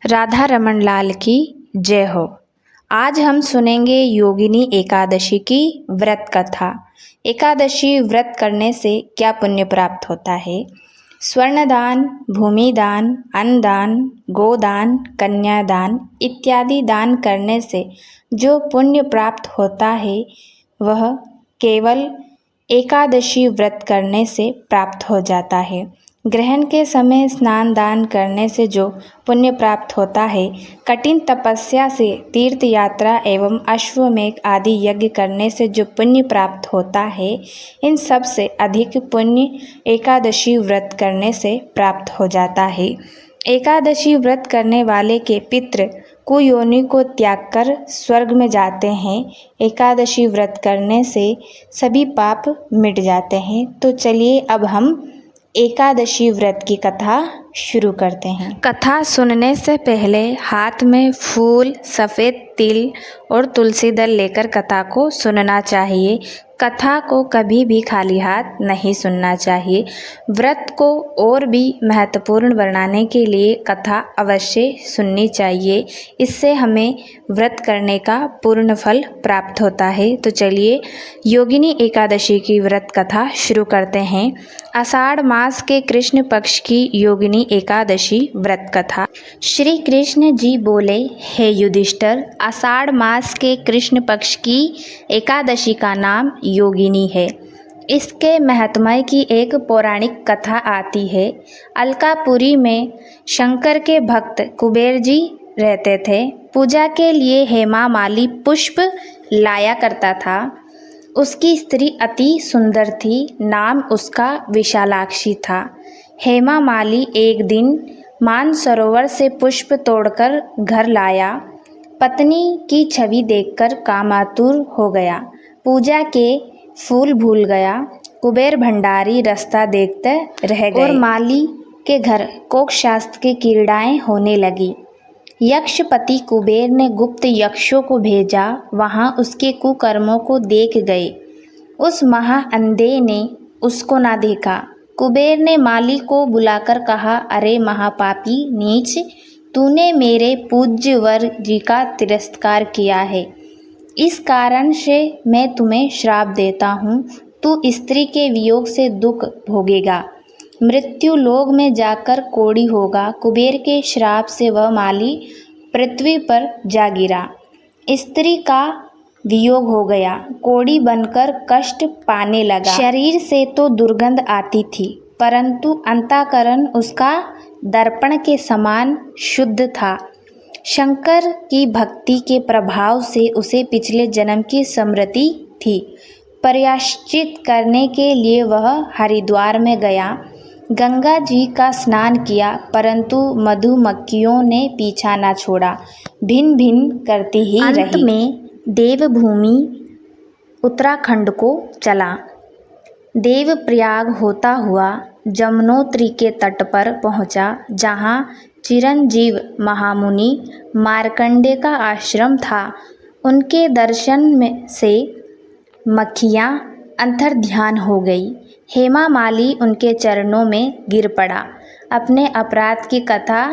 राधा रमन लाल की जय हो। आज हम सुनेंगे योगिनी एकादशी की व्रत कथा। एकादशी व्रत करने से क्या पुण्य प्राप्त होता है। स्वर्णदान, भूमिदान, अन्नदान, गोदान, कन्यादान इत्यादि दान करने से जो पुण्य प्राप्त होता है वह केवल एकादशी व्रत करने से प्राप्त हो जाता है। ग्रहण के समय स्नान दान करने से जो पुण्य प्राप्त होता है, कठिन तपस्या से तीर्थ यात्रा एवं अश्वमेध आदि यज्ञ करने से जो पुण्य प्राप्त होता है, इन सब से अधिक पुण्य एकादशी व्रत करने से प्राप्त हो जाता है। एकादशी व्रत करने वाले के पितृ कुयोनि को त्याग कर स्वर्ग में जाते हैं। एकादशी व्रत करने से सभी पाप मिट जाते हैं। तो चलिए अब हम एकादशी व्रत की कथा शुरू करते हैं। कथा सुनने से पहले हाथ में फूल, सफ़ेद तिल और तुलसी दल लेकर कथा को सुनना चाहिए। कथा को कभी भी खाली हाथ नहीं सुनना चाहिए। व्रत को और भी महत्वपूर्ण बनाने के लिए कथा अवश्य सुननी चाहिए। इससे हमें व्रत करने का पूर्ण फल प्राप्त होता है। तो चलिए योगिनी एकादशी की व्रत कथा शुरू करते हैं। आषाढ़ मास के कृष्ण पक्ष की योगिनी एकादशी व्रत कथा। श्री कृष्ण जी बोले, हे युधिष्ठिर, आषाढ़ मास के कृष्ण पक्ष की एकादशी का नाम योगिनी है। इसके महत्मय की एक पौराणिक कथा आती है। अलकापुरी में शंकर के भक्त कुबेर जी रहते थे। पूजा के लिए हेमा माली पुष्प लाया करता था। उसकी स्त्री अति सुंदर थी। नाम उसका विशालाक्षी था। हेमा माली एक दिन मानसरोवर से पुष्प तोड़कर घर लाया। पत्नी की छवि देखकर कामातुर हो गया। पूजा के फूल भूल गया। कुबेर भंडारी रास्ता देखते रह गए और माली के घर कोकशास्त्र की क्रीड़ाएं होने लगी। यक्षपति कुबेर ने गुप्त यक्षों को भेजा। वहां उसके कुकर्मों को देख गए। उस महाअंधे ने उसको ना देखा। कुबेर ने माली को बुलाकर कहा, अरे महापापी नीच, तूने मेरे पूज्य वर जी का तिरस्कार किया है। इस कारण से मैं तुम्हें श्राप देता हूँ। तू स्त्री के वियोग से दुख भोगेगा। मृत्यु लोक में जाकर कोढ़ी होगा। कुबेर के श्राप से वह माली पृथ्वी पर जा गिरा। स्त्री का वियोग हो गया। कोढ़ी बनकर कष्ट पाने लगा। शरीर से तो दुर्गंध आती थी, परंतु अंतःकरण उसका दर्पण के समान शुद्ध था। शंकर की भक्ति के प्रभाव से उसे पिछले जन्म की स्मृति थी। प्रायश्चित करने के लिए वह हरिद्वार में गया। गंगा जी का स्नान किया, परंतु मधुमक्खियों ने पीछा न छोड़ा। भिन भिन करती ही रही। अंत में देवभूमि उत्तराखंड को चला। देवप्रयाग होता हुआ जमुनोत्री के तट पर पहुंचा, जहां चिरंजीव महामुनि मार्कंडेय का आश्रम था। उनके दर्शन में से मक्खियां अंतर्ध्यान हो गई। हेमा माली उनके चरणों में गिर पड़ा। अपने अपराध की कथा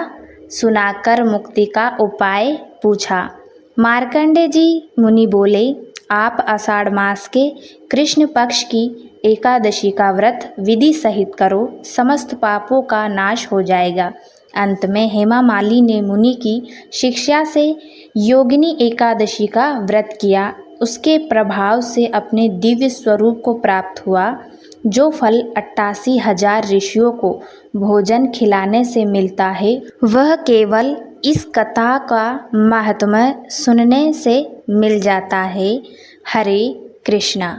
सुनाकर मुक्ति का उपाय पूछा। मार्कंडेय जी मुनि बोले, आप आषाढ़ मास के कृष्ण पक्ष की एकादशी का व्रत विधि सहित करो, समस्त पापों का नाश हो जाएगा। अंत में हेमा माली ने मुनि की शिक्षा से योगिनी एकादशी का व्रत किया। उसके प्रभाव से अपने दिव्य स्वरूप को प्राप्त हुआ। जो फल 88,000 ऋषियों को भोजन खिलाने से मिलता है, वह केवल इस कथा का महात्म्य सुनने से मिल जाता है। हरे कृष्णा।